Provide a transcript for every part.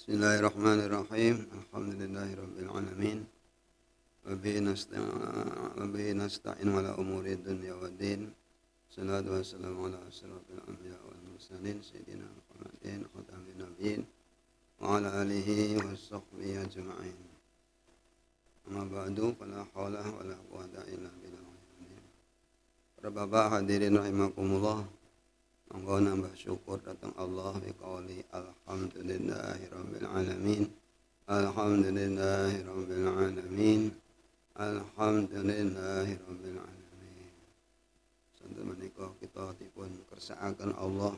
Bismillahirrahmanirrahim. Alhamdulillahirabbil alamin. Wa bihi nasta'in ala umuri dunya waddin. Salatu wassalamu ala asyrafil anbiya wal mursalin sayyidina Muhammadin khatamin nabiyyin wa ala alihi washabbihi ajma'in. Amma ba'du fala haula wala quwwata illa billah. Para bapak hadirin rahimakumullah. Monggo nambah syukur datang Allah biqauli alhamdulillahirabbil alamin. Alhamdulillahirabbil alamin. Alhamdulillahirabbil alamin. Santen menika kita dipun kersakaken Allah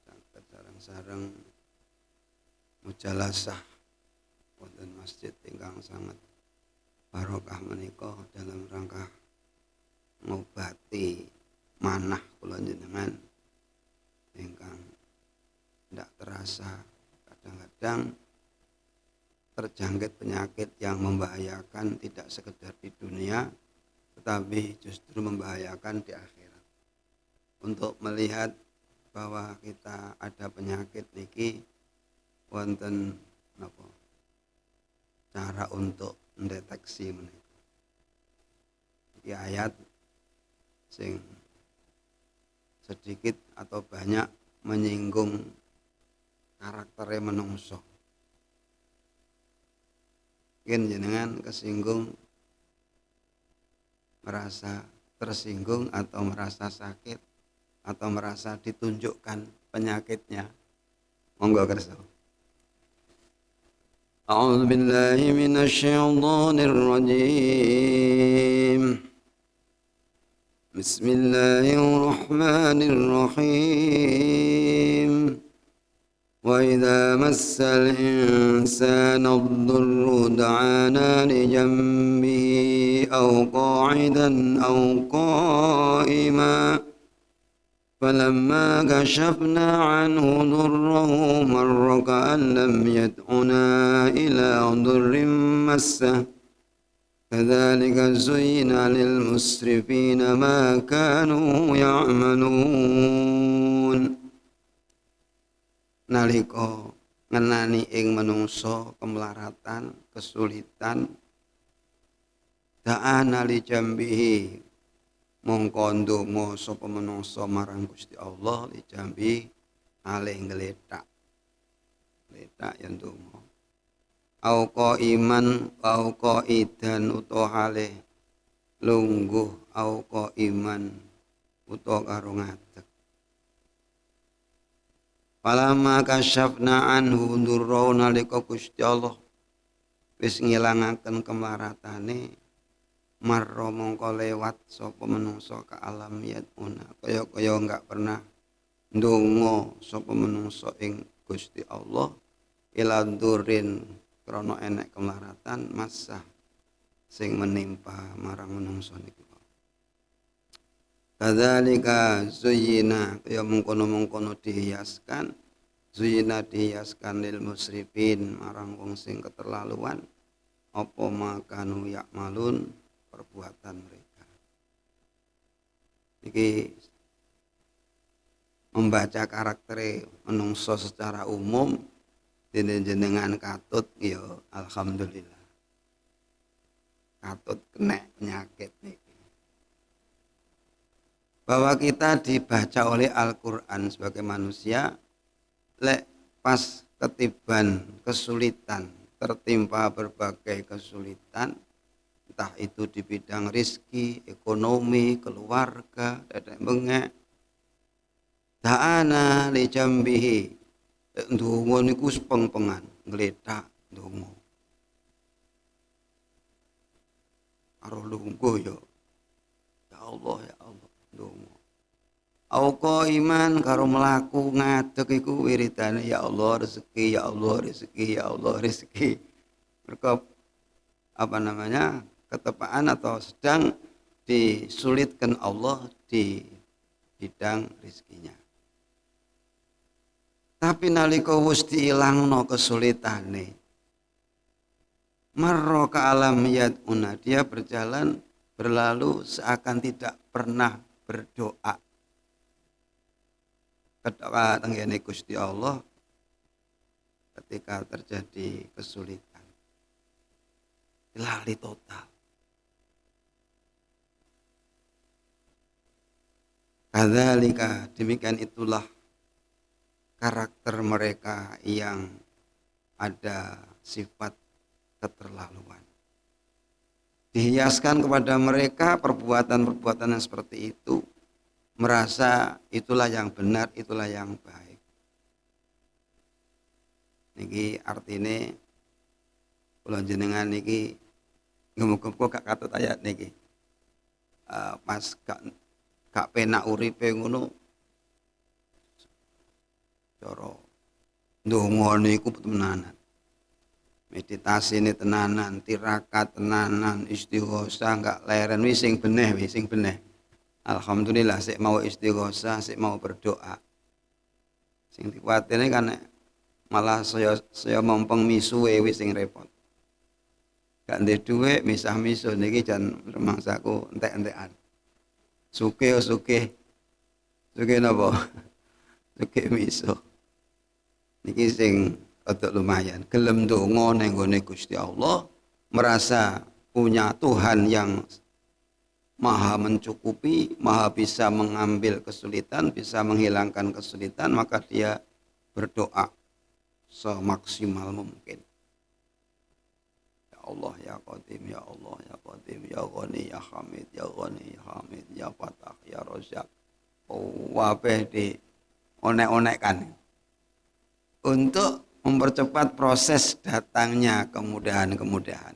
saged sareng-sareng mujalasah wonten masjid ingkang sangat barokah menika dalam rangka ngobati manah kula jenengan ingkang ndak terasa kadang-kadang terjangkit penyakit yang membahayakan tidak sekedar di dunia tetapi justru membahayakan di akhirat. Untuk melihat bahwa kita ada penyakit niki wonten napa cara untuk mendeteksi menika. Iki ayat sing sedikit atau banyak menyinggung karaktere menungso. Mungkin jenengan kesinggung, merasa tersinggung atau merasa sakit atau merasa ditunjukkan penyakitnya. Monggo kersa. A'udzu billahi minasyaitonir rajim. Bismillahirrahmanirrahim. Wa idza massal insana ad-durru da'ana li janbihi aw qa'idan aw qa'ima falamma kashafna 'anhu durrahu marra ka'an lam yad'una ila durrin massah kadzalika zuyyina lil musrifina ma kanu ya'malun. Nalika ngenani ing manungsa kemelaratan, kesulitan, da'ana li jambihi mongko ndonga sapa manungsa marang Gusti Allah li jambi alih ngletak. Letak yen ndonga. Au qaiman au qaidan utawa halih lungguh au qaiman utawa karo ngadeg. Falamma kasyafna anhu durra nalika Gusti Allah wis ngilangaken kemaratane marra mongko lewat sapa manungsa ka alam yatuna kaya-kaya enggak pernah ndonga sapa manungsa ing Gusti Allah ila durin krana enek kemaratan masah sing menimpa marang manungsa niku. Kadzalika zuyyina kaya mengkono-mengkono dihiaskan zuyyina dihiaskan lil musrifin marang wong sing keterlaluan apa makanu yakmalun perbuatan mereka. Iki membaca karakter menungso secara umum dene jenengan katut ya alhamdulillah. Katut kena penyakit niki. Bahwa kita dibaca oleh Al-Qur'an sebagai manusia lek pas ketiban kesulitan, tertimpa berbagai kesulitan entah itu di bidang rizki, ekonomi, keluarga, dadek bengek. Da'ana li jambihi ndonga niku sepeng-pengan ngletak ndonga. Karo lungguh ya. Ya Allah ya Allah ndonga. Au qaiman karo mlaku ngadeg iku wiridane ya Allah rezeki ya Allah rezeki ya Allah rezeki. Mergo apa namanya? Ketepaan atau sedang disulitkan Allah di bidang rezekinya. Tapi nalika wis diilangno kesulitane marra ka alam yaduna dia berjalan berlalu seakan tidak pernah berdoa. Ketika tenggene Gusti Allah ketika terjadi kesulitan. Lali total. Kadzalika, demikian itulah karakter mereka yang ada sifat keterlaluan. Dihiaskan kepada mereka perbuatan-perbuatan yang seperti itu, merasa itulah yang benar, itulah yang baik. Niki artine kula jenengan niki gemuk-gemuk gak katut ayat niki. Pas gak penak uripe ngono cara ndonga niku tenanan. Meditasi ini tenanan, tirakat tenanan, istighosah enggak leren wis sing beneh. Alhamdulillah sik mau istighosah, sik mau berdoa. Sing dikuatine kan malah saya mompong misuwe wis sing repot. Gak ndek dhuwit misah miso niki jan remangsaku entek-entekan. Sugih napa? Sugih miso. Niki sing rada lumayan. Gelem ndonga ning gone Gusti Allah, merasa punya Tuhan yang maha mencukupi, maha bisa mengambil kesulitan, bisa menghilangkan kesulitan, maka dia berdoa semaksimal mungkin. Ya Allah ya Qadim, ya Allah ya Qadim, ya Ghani ya Hamid, ya Ghani ya Hamid, ya Fatah ya Razzaq. Wabeh di onek-onekkan untuk mempercepat proses datangnya kemudahan-kemudahan.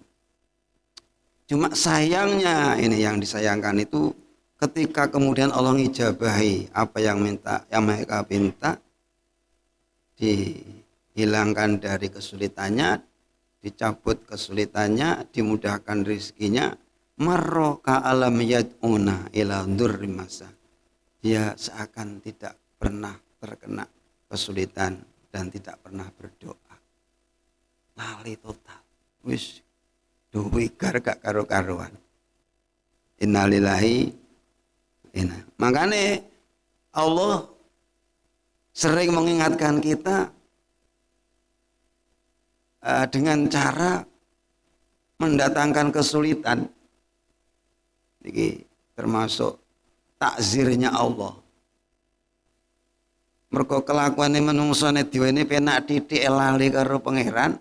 Cuma sayangnya ini yang disayangkan itu ketika kemudian Allah ngijabahi apa yang mereka minta, dihilangkan dari kesulitannya, dicabut kesulitannya, dimudahkan rezekinya, marra ka'alam yad'una ila dzurri masa. Dia seakan tidak pernah terkena kesulitan dan tidak pernah berdoa. Lali total. Wis duwigar gak karo-karuan. Innalillahi inna. Makanya Allah sering mengingatkan kita dengan cara mendatangkan kesulitan. Ini termasuk takzirnya Allah. Mergo kelakuane menungsone diwene penak titik lali karo pangeran,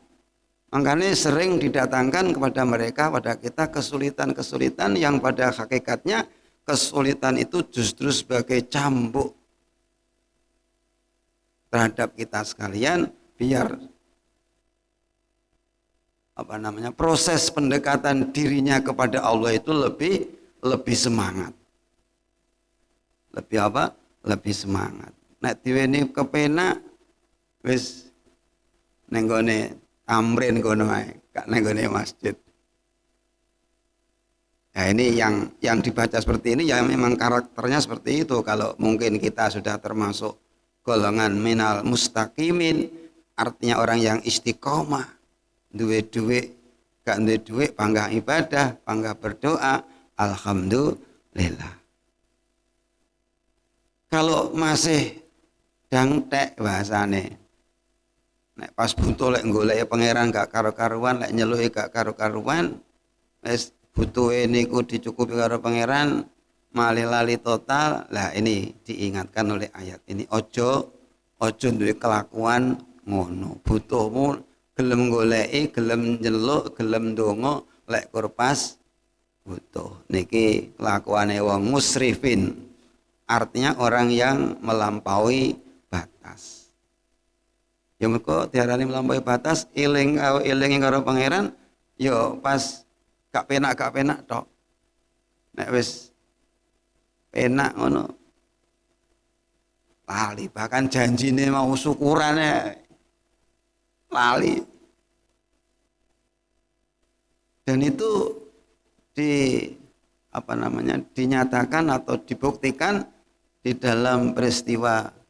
makanya sering didatangkan kepada mereka, pada kita kesulitan-kesulitan yang pada hakikatnya kesulitan itu justru sebagai cambuk terhadap kita sekalian, biar proses pendekatan dirinya kepada Allah itu lebih semangat. Lebih semangat. Nek diweni kepenak wis ning gone tamrin kono ae, gak ning gone masjid. Nah, ini yang dibaca seperti ini ya memang karakternya seperti itu. Kalau mungkin kita sudah termasuk golongan minal mustaqimin, artinya orang yang istiqomah, duwe duit, gak duwe duit, bangga ibadah, bangga berdoa, alhamdulillah. Kalau masih dangtek bahasane, nek pas butuh lek golek pangeran gak karo-karuan, lek nyeluhi gak karo-karuan, wis butuhe niku dicukupi karo pangeran, malih lali total. Lah ini diingatkan oleh ayat ini, ojo duwe kelakuan ngono. Butuhmu gelem goleki, gelem nyeluk, gelem ndonga, lek kurpas butuh. Niki kelakuane wong musrifin, artinya orang yang melampaui batas. Ya mergo diarani melampaui batas, eling karo pangeran, ya pas gak penak tok. Nek wis penak ngono lali, bahkan janjine mau syukurane lali. Dan itu dinyatakan atau dibuktikan di dalam peristiwa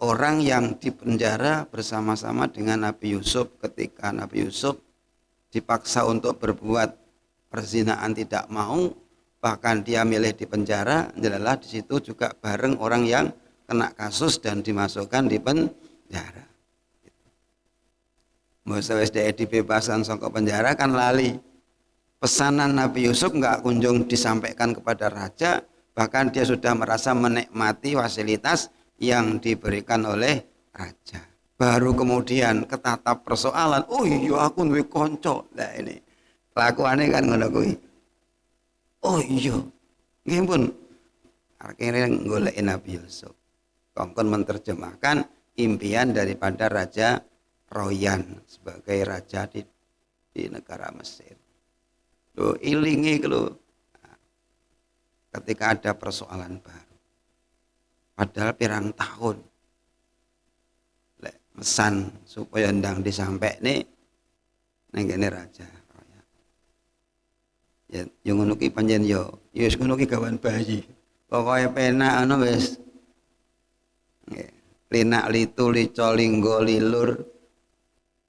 orang yang dipenjara bersama-sama dengan Nabi Yusuf ketika Nabi Yusuf dipaksa untuk berbuat perzinaan tidak mau, bahkan dia milih di penjara, adalah di situ juga bareng orang yang kena kasus dan dimasukkan di penjara. Wis dhek dibebasan saka penjara kan lali. Pesanan Nabi Yusuf nggak kunjung disampaikan kepada raja, bahkan dia sudah merasa menikmati fasilitas yang diberikan oleh raja. Baru kemudian ketatap persoalan, oh iya aku duwe konco. Lah ini kelakuannya kan ngono kuwi. Oh iya, nggih pun akhirnya golek Nabi Yusuf. Kongkon menerjemahkan impian daripada Raja Royan sebagai raja di negara Mesir. Loh, ilingi loh. Ketika ada persoalan baru. Padahal pirang tahun. Lek mesan supaya ndang disampaikan ning kene Raja Royan. Ya yo ngono ki pancen yo wis ngono ki gawan bayi. Pokoke penak ngono wis. Nggih. Linak litu lico linggo lilur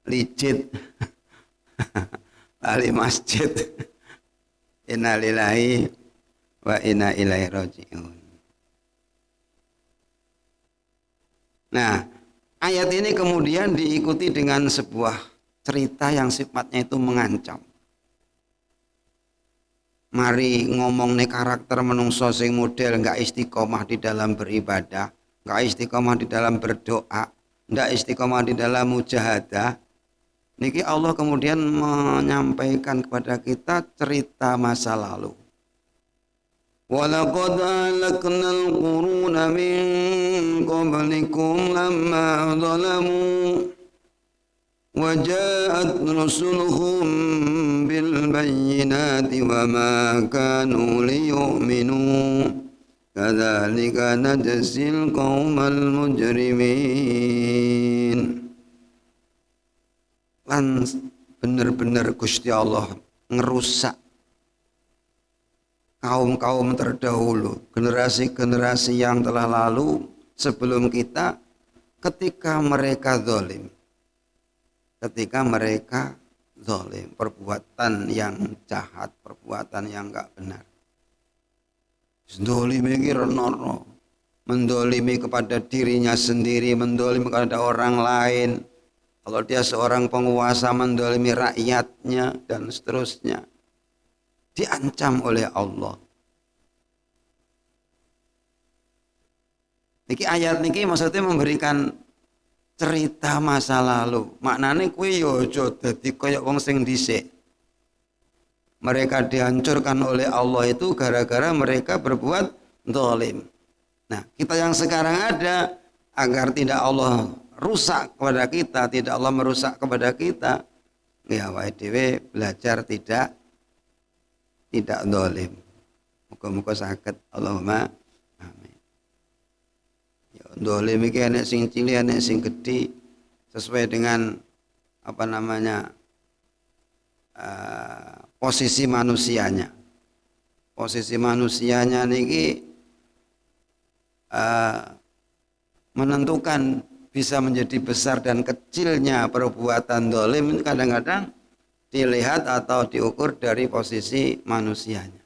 licit lali masjid. Innalillahi wa inna ilaihi raji'un. Nah, ayat ini kemudian diikuti dengan sebuah cerita yang sifatnya itu mengancam. Mari ngomong nih karakter menungso sing model nggak istiqomah di dalam beribadah, nggak istiqomah di dalam berdoa, nggak istiqomah di dalam mujahadah. Niki Allah kemudian menyampaikan kepada kita cerita masa lalu. Walaqad ahlaknal quruna min qablikum lamma zalamu wa ja'at rusuluhum bil bayyinati wa ma kanu liyu'minu kadzalika najzil qaumal mujrimin. Lan bener-bener Gusti Allah ngerusak kaum-kaum terdahulu, generasi-generasi yang telah lalu sebelum kita ketika mereka zalim. Ketika mereka zalim, perbuatan yang jahat, perbuatan yang enggak benar. Mendolimi renono, mendolimi kepada dirinya sendiri, mendolimi kepada orang lain. Kalau dia seorang penguasa mendolimi rakyatnya dan seterusnya. Diancam oleh Allah. Niki ayat niki maksudnya memberikan cerita masa lalu. Maknane kuwi yo aja dadi kaya wong sing dhisik. Mereka dihancurkan oleh Allah itu gara-gara mereka berbuat zalim. Nah, kita yang sekarang ada agar tidak Allah rusak kepada kita, tidak Allah merusak kepada kita. Ya awake dhewe belajar tidak zalim. Muga-muga saged. Allahumma amin. Ya zalim iki enek sing cilik, enek sing gedhe sesuai dengan apa namanya? Posisi manusianya. Posisi manusianya niki menentukan bisa menjadi besar dan kecilnya perbuatan zalim kadang-kadang dilihat atau diukur dari posisi manusianya.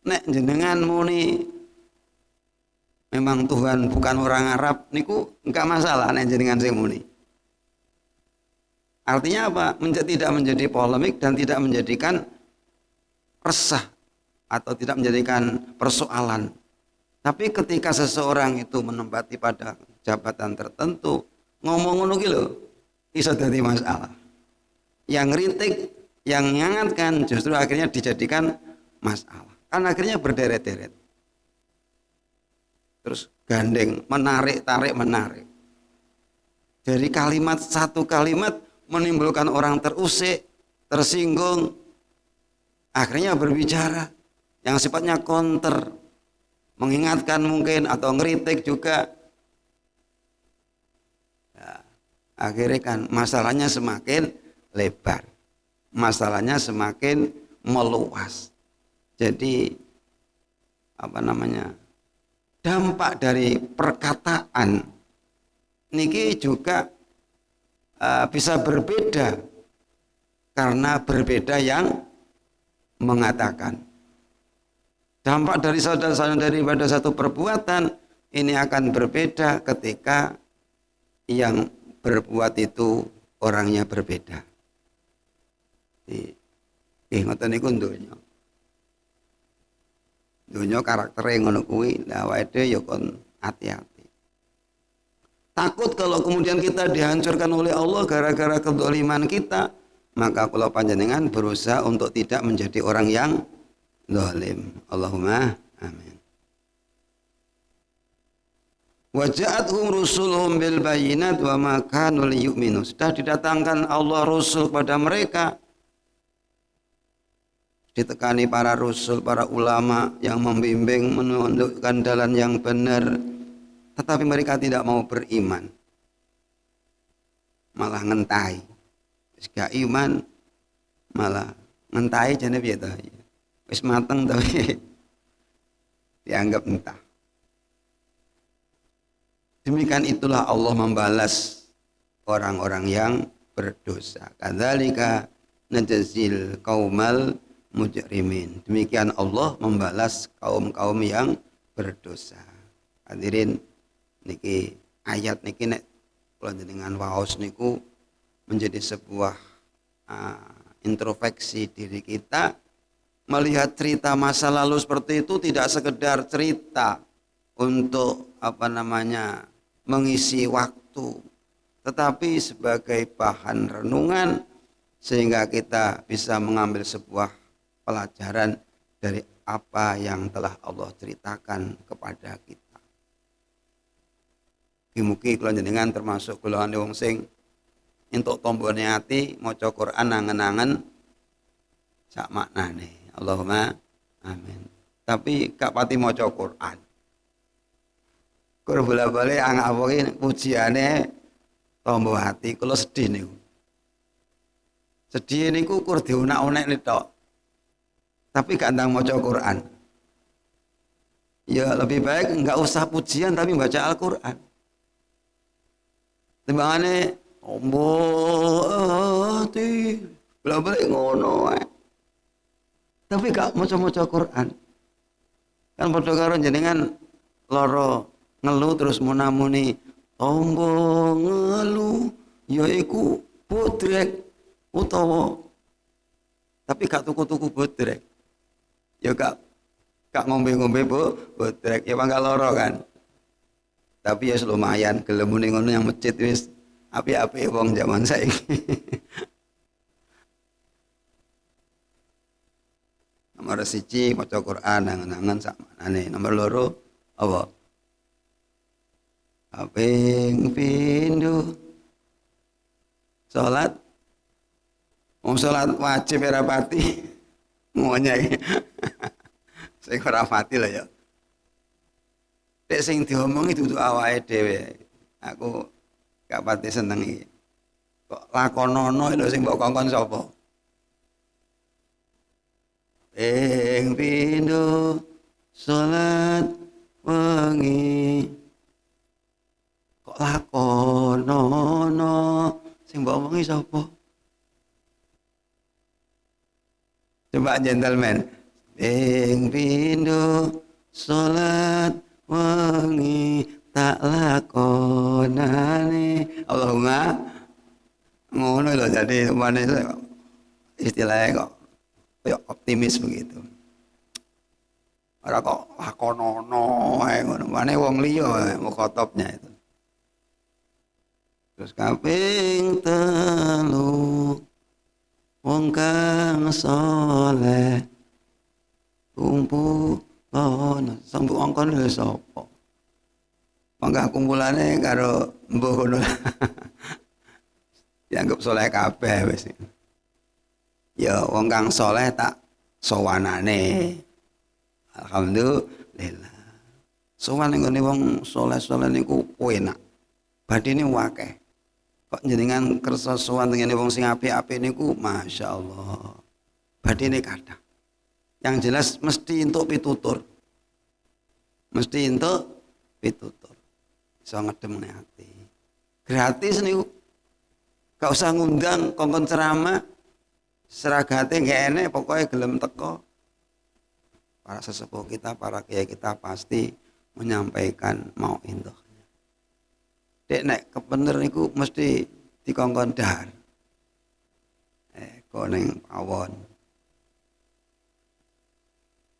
Nek jenengan muni memang Tuhan bukan orang Arab niku enggak masalah nek jenengan sing muni. Artinya apa? Tidak menjadi polemik dan tidak menjadikan resah atau tidak menjadikan persoalan. Tapi ketika seseorang itu menempati pada jabatan tertentu, ngomong ngono ki lho, iso dadi masalah. Yang ngritik, yang nyangatkan justru akhirnya dijadikan masalah. Kan akhirnya berderet-deret. Terus gandeng, menarik, tarik, menarik. Dari kalimat satu kalimat menimbulkan orang terusik, tersinggung, akhirnya berbicara yang sifatnya counter, mengingatkan mungkin atau ngeritik juga. Ya, akhirnya kan masalahnya semakin lebar, masalahnya semakin meluas. Jadi apa namanya, dampak dari perkataan niki juga bisa berbeda karena berbeda yang mengatakan. Dampak dari saudara-saudara daripada satu perbuatan ini akan berbeda ketika yang berbuat itu orangnya berbeda. Ngoten niku donya. Donya karaktere ngono kuwi, lah awake dhewe ya kon hati-hati. Takut kalau kemudian kita dihancurkan oleh Allah gara-gara kedzaliman kita, maka kula panjenengan berusaha untuk tidak menjadi orang yang zalim. Allahumma amin. Wa ja'atuhum rusuluhum bil bayyinat wa ma kanu liyu'minu. Sudah didatangkan Allah Rasul kepada mereka. Ditekani para rasul, para ulama yang membimbing menunjukkan jalan yang benar, tetapi mereka tidak mau beriman, malah ngentai. Wis gak iman malah ngentai jane piye to? Wis mateng tapi dianggap entah. Demikian itulah Allah membalas orang-orang yang berdosa. Kadzalika najzil qaumal mujrimin. Demikian Allah membalas kaum-kaum yang berdosa. Hadirin niki ayat niki nek kula jenengan waos niku menjadi sebuah introspeksi diri kita, melihat cerita masa lalu seperti itu tidak sekedar cerita untuk mengisi waktu, tetapi sebagai bahan renungan sehingga kita bisa mengambil sebuah pelajaran dari apa yang telah Allah ceritakan kepada kita. Mugi kula jenengan termasuk golongan wong sing entuk tombone ati maca Quran angen-angen sak maknane. Allahumma amin. Tapi gak pati maca Quran. Kur bola-bali angak-angake pujiane tombo ati kula sedih niku. Sedih niku kur diunak-unek tok. Tapi gak ndang maca Quran. Ya lebih baik enggak usah pujian tapi baca Al-Quran. Timbangane tombo ati bola-bali ngono ae. Tapi gak maca-maca Quran. Kan padha karo jenengan lara ngeluh terus munamuni tombo ngeluh yaiku bodrek utawa tapi gak tuku-tuku bodrek. Ya gak ngombe-ngombe bodrek ya mangga lara kan. Tapi ya lumayan gelem muni ngono yang masjid wis apik-apik wong zaman saiki. Nomor 1 maca Quran angen-angen sak manane. Nomor 2 apa? Kaping pindho salat. Wong salat wajib ora pati ngonyai. Sing ora pati lho ya. Nek sing diomongi dudu awake dhewe. Aku gak pati seneng iki. Kok lakonono lho sing mbok kongkon sapa? Ing pindho salat wengi. Kok lakonono sing mbok omongi sapa? Coba gentleman. Ing pindho salat wengi tak lakonane. Allahumma ngono lho jadi umane istilahnya kok kayak optimis begitu. Ora kok lakonono ae ngono. Mane wong liya mukhatabnya itu. Terus kaping 3 wong kang saleh kumpul sambung angkon lho sapa? Mangga kumpulane karo mbuh ngono. Dianggap saleh kabeh wis. Ya wong kang saleh tak sowanane. Alhamdulillah. Sowan ngene wong saleh-saleh niku enak. Badine akeh. Kok jenengan kersa sowan ngene wong sing apik-apik niku masyaallah. Badine kathah. Yang jelas mesti entuk pitutur. Mesti entuk pitutur. Iso ngedemne ati. Gratis niku. Gak usah ngundang kongkon ceramah. Seragate gak enek pokoknya gelem teko. Para sesepuh kita, para kiai kita pasti menyampaikan mau indahnya. Dek nek kebener niku mesti dikongkon dahar. Kok ning pawon.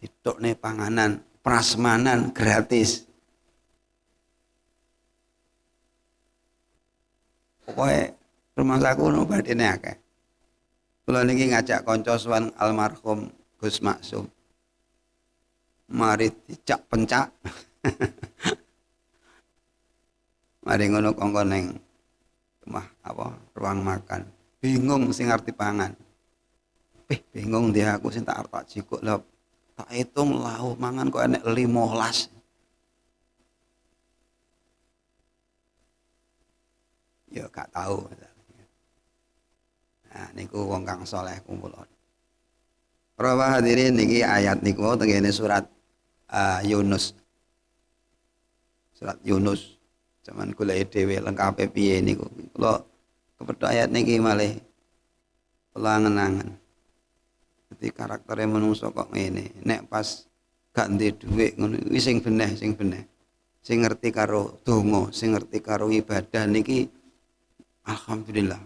Ditokne panganan, prasmanan gratis. Pokoknya rumah saku no badine akeh. Kula niki ngajak kanca sowan almarhum Gus Maksum. Mari dicak pencak. Mari ngono kongkon ning rumah ruang makan. Bingung sing arti pangan. Bingung dia aku sing tak arep jikuk lho. Tak hitung lau mangan kok enek 15. Ya gak tahu. Nah niku wong kang saleh kumpulan. Para hadirin niki ayat niku tengene surat Yunus. Surat Yunus. Zaman golek dhewe lengkape piye niku. Kula kepethuk ayat niki malih kula ngenangen. Dadi karaktere manungsa kok ngene. Nek pas gak ndek dhuwit ngono iki sing beneh. Sing ngerti karo donga, sing ngerti karo ibadah niki alhamdulillah.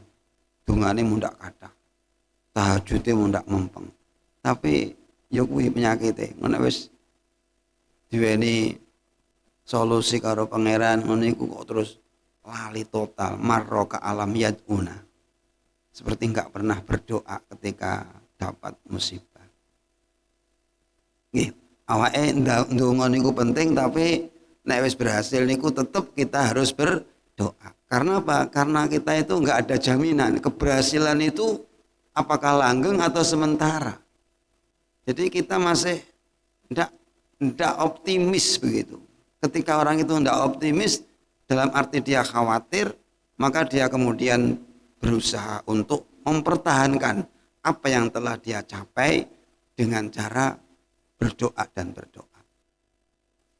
Dungane mundak kathah. Tahajude mundak mempeng. Tapi ya kuwi penyakite. Ngono wis diweni solusi karo pangeran ngono iku kok terus lali total, marro ke alam yaduna. Seperti enggak pernah berdoa ketika dapat musibah. Nggih, awake ndonga niku penting tapi nek wis berhasil niku tetep kita harus berdoa. Karena apa? Karena kita itu enggak ada jaminan keberhasilan itu apakah langgeng atau sementara. Jadi kita masih ndak optimis begitu. Ketika orang itu ndak optimis dalam arti dia khawatir, maka dia kemudian berusaha untuk mempertahankan apa yang telah dia capai dengan cara berdoa dan berdoa.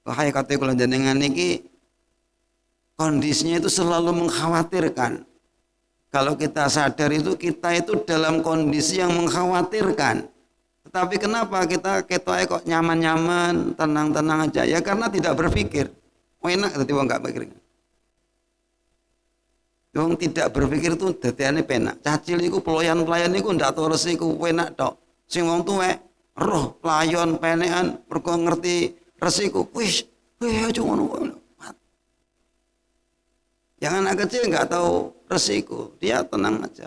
Wahai kate kula jenengan niki kondisinya itu selalu mengkhawatirkan. Kalau kita sadar itu kita itu dalam kondisi yang mengkhawatirkan. Tetapi kenapa kita ketoke kok nyaman-nyaman, tenang-tenang aja? Ya karena tidak berpikir. Enak dadi wong gak mikir. Wong tidak berpikir itu dadiane penak. Cacil iku pelayan-pelayan iku ndak tau resiko enak tok. Sing wong tuwek roh pelayan penekan mergo ngerti resiko. Wis aja ngono. Yang anak kecil nggak tahu resiko, dia tenang aja.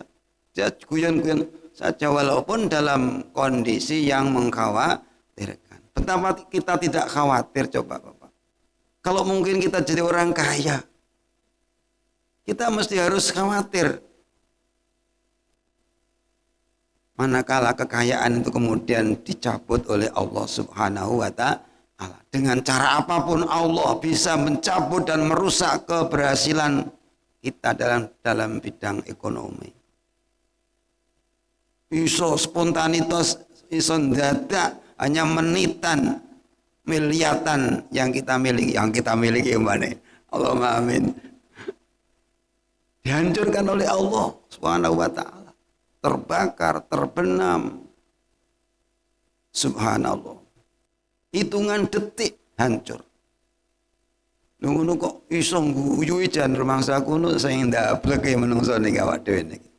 Dia guyon-guyon saja walaupun dalam kondisi yang mengkhawatirkan. Betapa kita tidak khawatir coba Bapak. Kalau mungkin kita jadi orang kaya, kita mesti harus khawatir. Manakala kekayaan itu kemudian dicabut oleh Allah Subhanahu wa Ta'ala. Dengan cara apapun Allah bisa mencabut dan merusak keberhasilan kita dalam bidang ekonomi. Iso spontanitas, iso dadak hanya menitan miliatan yang kita miliki mana? Allahumma amin. Dihancurkan oleh Allah Subhanahu wa Ta'ala. Terbakar, terbenam. Subhanallah. Hitungan detik hancur. Ngono kok iso guyu jan rumangsa kuno sing ndableke menungso niki awak dhewe niki.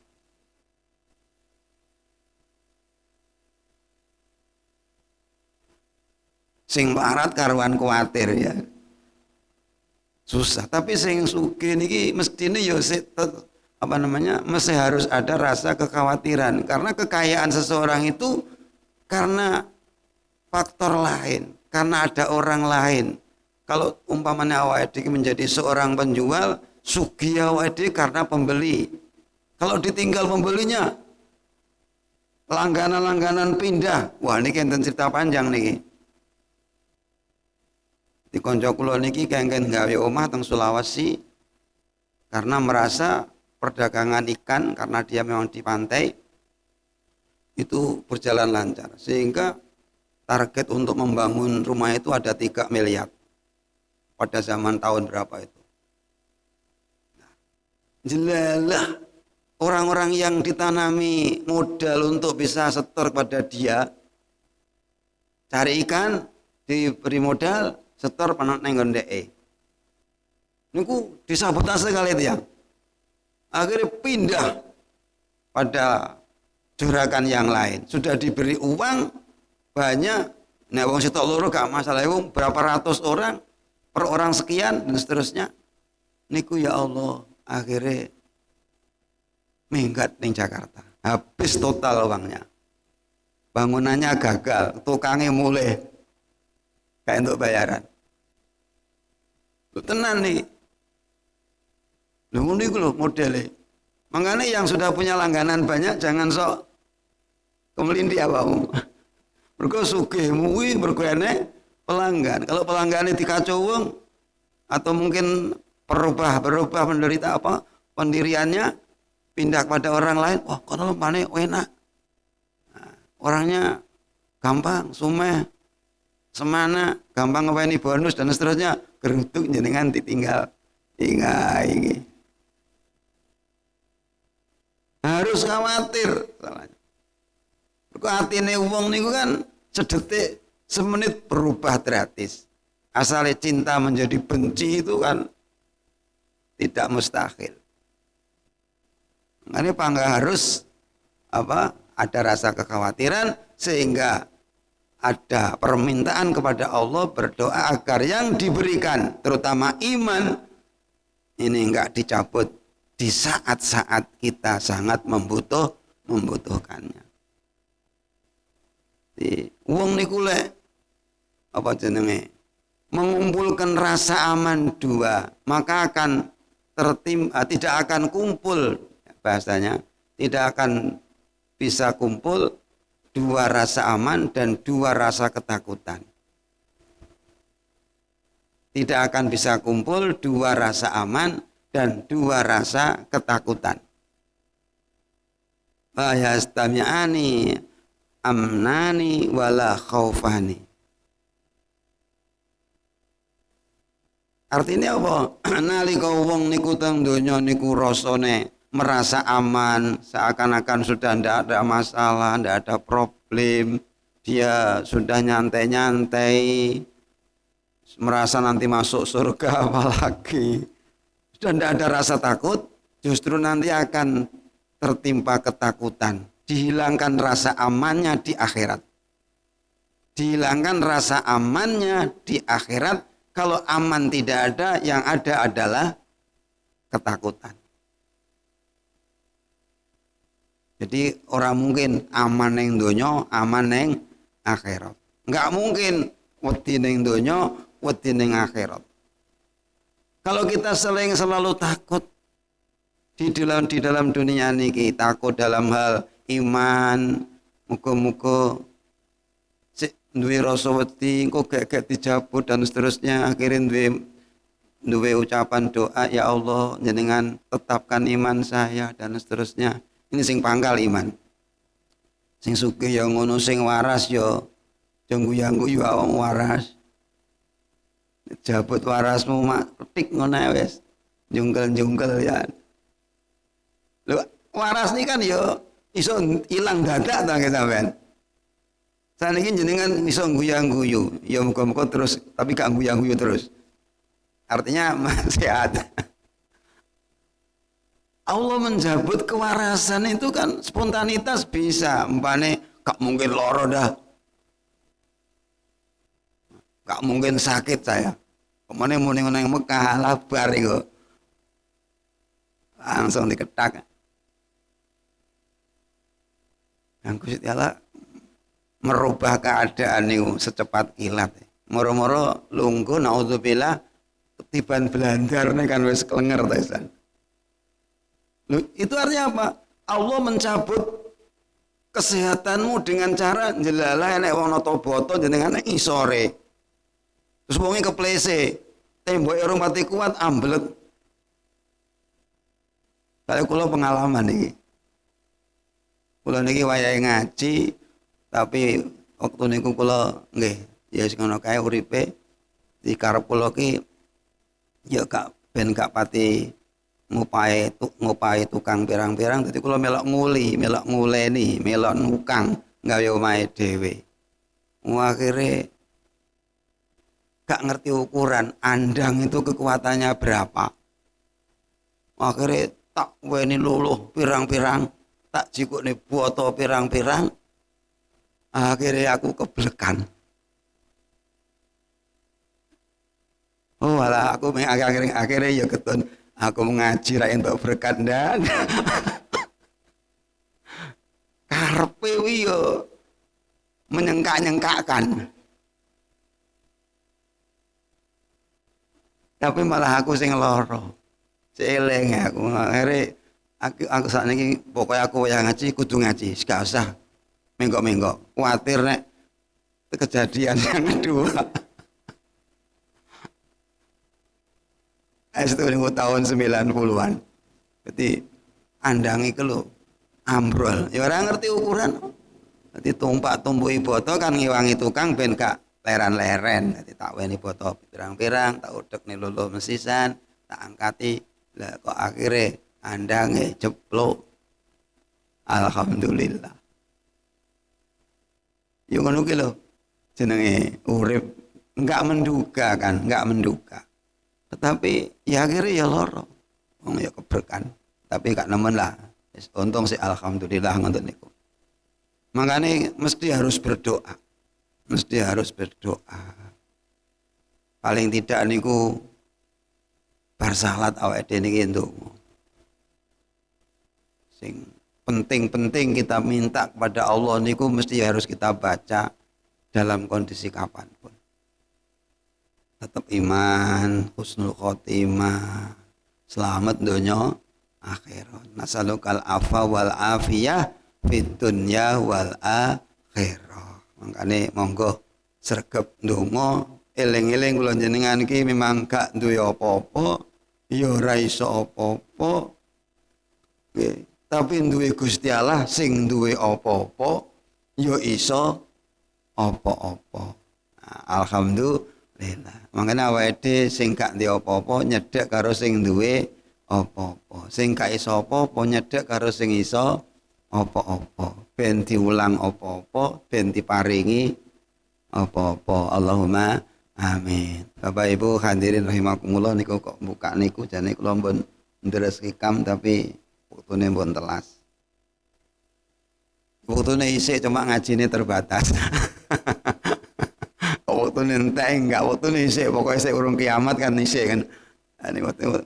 Sing melarat karuan kuatir ya. Susah, tapi sing sugih niki mestine ya mesti harus ada rasa kekhawatiran karena kekayaan seseorang itu karena faktor lain, karena ada orang lain. Kalau umpamanya awake dhewe menjadi seorang penjual, sugih awake dhewe karena pembeli. Kalau ditinggal pembelinya, langganan-langganan pindah. Wah, niki enten cerita panjang niki. Di konco kula niki kengken gawe omah teng Sulawesi karena merasa perdagangan ikan karena dia memang di pantai itu berjalan lancar sehingga target untuk membangun rumah itu ada 3 miliar pada zaman tahun berapa itu. Nah, jelalah orang-orang yang ditanami modal untuk bisa setor pada dia cari ikan diberi modal setor panak neng gondeke. Niku disabotase kali tiyang. Akhirnya pindah pada juragan yang lain. Sudah diberi uang banyak, nek wong sitok loro gak masalah, wong berapa ratus orang, per orang sekian dan seterusnya. Niku ya Allah, akhirnya minggat ning Jakarta. Habis total uangnya. Bangunannya gagal, tukangnya mulai kayak untuk bayaran. Lu tenan nih. Lu niku lho modele. Makanya yang sudah punya langganan banyak jangan sok kemelindi awamu. Mergo sugihmu kuwi mergo enek pelanggan. Kalau pelanggannya dikacau wong atau mungkin berubah menderita apa pendiriannya pindah kepada orang lain, wah kono pane enak. Nah, orangnya gampang, sumeh, semana, gampang ngeweni bonus dan seterusnya, geruduk jenengan ditinggal. Ingai. Harus khawatir salahnya. Kok atine wong niku kan sedetik semenit berubah gratis. Asale cinta menjadi benci itu kan tidak mustahil. Makanya pangga harus ada rasa kekhawatiran sehingga ada permintaan kepada Allah, berdoa agar yang diberikan terutama iman ini enggak dicabut di saat-saat kita sangat membutuhkannya. Wong niku lek mengumpulkan rasa aman dua, maka akan tidak akan kumpul, bahasanya tidak akan bisa kumpul dua rasa aman dan dua rasa ketakutan. Tidak akan bisa kumpul dua rasa aman dan dua rasa ketakutan. La yastami'ani amnani wala khaufani. Artinya apa? Nalika wong niku teng donya niku rasane merasa aman, seakan-akan sudah ndak ada masalah, ndak ada problem. Dia sudah nyantai-nyantai, merasa nanti masuk surga apalagi. Sudah ndak ada rasa takut, justru nanti akan tertimpa ketakutan. Dihilangkan rasa amannya di akhirat. Dihilangkan rasa amannya di akhirat. Kalau aman tidak ada, yang ada adalah ketakutan. Jadi orang mungkin aman ning donya, aman ning akhirat. Enggak mungkin wedi ning donya, wedi ning akhirat. Kalau kita selalu takut di dalam dunia niki, takut dalam hal iman, muga-muga duwe rasa wedi engko gek dijabut dan seterusnya, akhirnya duwe ucapan doa, ya Allah jenengan tetapkan iman saya dan seterusnya. Ini sing pangkal iman. Sing sugih ya ngono, sing waras ya guyu-guyu awak waras. Jabut warasmu mak petik ngono wis. Jungkel-jungkel ya. Lho, waras ini kan ya iso ilang dadak ta sampean. Saniki jenengan iso guyu-guyu, ya muga-muga terus tapi gak guyu-guyu terus. Artinya sehat. Allah menjabut kewarasan itu kan spontanitas bisa, umpane gak mungkin loro dah. Gak mungkin sakit saya. Kemana mau neng Mekah labar itu. Langsung diketak. Yang Gusti Allah merubah keadaan itu secepat kilat. Moro-moro lungguh naudzubillah ketiban belandar nih kan wis kelenger ta. Itu artinya apa? Allah mencabut kesehatanmu dengan cara jelalah enek wong nata boto jenengan isore. Terus wonge keplese, temboke urung pati kuat amblek. Kalau kula pengalaman iki. Kula niki wayahe ngaji, tapi waktu niku kula nggih ya sing ngono kae uripe di karep kula ki ya gak ben gak pati ngupahi tukang pirang-pirang, dadi kula melok nguleni, melok nukang gawe omahe dhewe. Akhire gak ngerti ukuran andang itu kekuatannya berapa. Akhirnya tak weni luluh pirang-pirang, tak jikuk nih boto pirang-pirang. Akhirnya aku keblekan. Oh malah aku akhirnya ya ketun aku mengaji ra entuk berkat dan karepe yo menyengkak-nyengkakkan. Tapi malah aku sing loro. Celeng aku akhirnya aku saat ini pokoknya aku yang ngaji kudu ngaji gak usah menggok-menggok khawatir nek kejadian yang kedua. Itu tahun 90-an. Jadi andang itu lho ambrol. Ya orang ngerti ukuran. Jadi tumpak-tumpuki boto kan ngiwangi tukang ben gak leren-leren. Jadi tak weni boto pirang-pirang, tak udek nih luluh mesisan, tak angkati. Lah kok akhirnya andange jeblok. Alhamdulillah. Yo ngono ki lho. Jenenge urip enggak menduga kan, enggak menduga. Tetapi ya akhirnya ya loro. Wong ya keberkan. Tapi gak nemen lah. Untung sih alhamdulillah ngoten niku. Makanya mesti harus berdoa. Mesti harus berdoa. Paling tidak niku bar salat awake dhewe niki ndonga. Sing penting-penting kita minta kepada Allah niku mesti harus kita baca dalam kondisi kapanpun. Tetap iman, husnul khotimah, selamat dunya akhirat. Nasalukal afa wal afiyah fid dunya wal akhirah. Makane monggo sregep ndonga eling-eling kula jenengan iki memang gak duwe apa-apa, ya ora iso apa-apa. Nggih, tapi duwe Gusti Allah sing duwe apa-apa, ya iso apa-apa. Nah, alhamdulillah. Makane awake dhewe sing gak duwe apa-apa nyedhek karo sing duwe apa-apa. Sing gak iso apa-apa nyedhek karo sing iso apa-apa. Ben diulang apa-apa, ben diparingi apa-apa. Allahumma amin. Bapak Ibu hadirin rahimakumullah niku kok buka niku jane kula mbon ndres hikam tapi wektune mbon telas. Wektune isih cuma ngajine terbatas. Wektune entek enggak wektune isih pokoke isih urung kiamat kan isih kan. Ini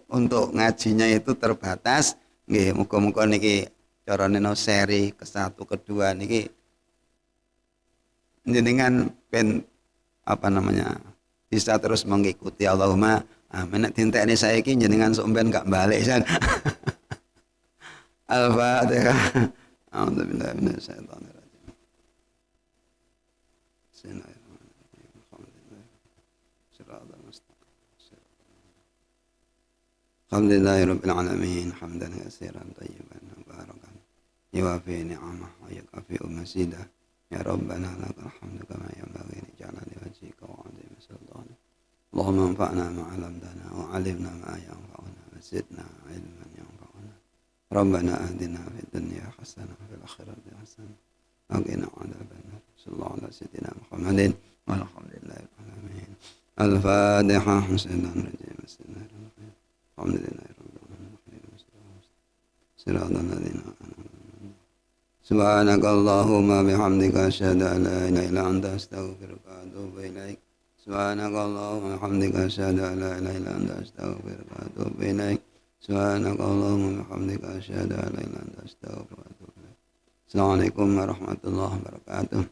untuk ngajinya itu terbatas. Nggih, muga-muga niki carane no seri ke-1 ke-2 niki jenengan ben apa namanya bisa terus mengikuti. Allahumma amin. Nek dintekne saiki jenengan sok ben gak balik san. Al-Fatihah. A'udzubillahi minasyaitonir rajim. Bismillahirrahmanirrahim. Alhamdulillahirabbil alamin. Hamdan katsiran thayyiban mubarakan. Yuwafi ni'amah wa yukafi masidah. Ya Rabbana lakal hamdu kama yanbaghi li jalali wajhika wa 'azimi sultanik. Allahumma anfa'na ma 'allamtana wa 'allimna ma yanfa'una wa zidna 'ilman yanfa'una. Rabbana atina fid dunya hasanah wa fil akhirati hasanah wa qina 'adzabannar. Sallallahu ala sayyidina Muhammadin walhamdulillahil alamin. Al-Fatihah. Bismillahirrahmanirrahim. Bismillahirrahmanirrahim. Alhamdulillahirabbil alamin. Shiratal ladzina Subhanakallahumma bihamdika asyhadu an la ilaha illa anta astaghfiruka wa atubu ilaik. Subhanakallahumma bihamdika asyhadu an la ilaha illa anta astaghfiruka wa atubu ilaik. Subhanakallahumma bihamdika asyhadu an la ilaha illa anta astaghfiruka wa atubu ilaik. Assalamualaikum warahmatullahi wabarakatuh.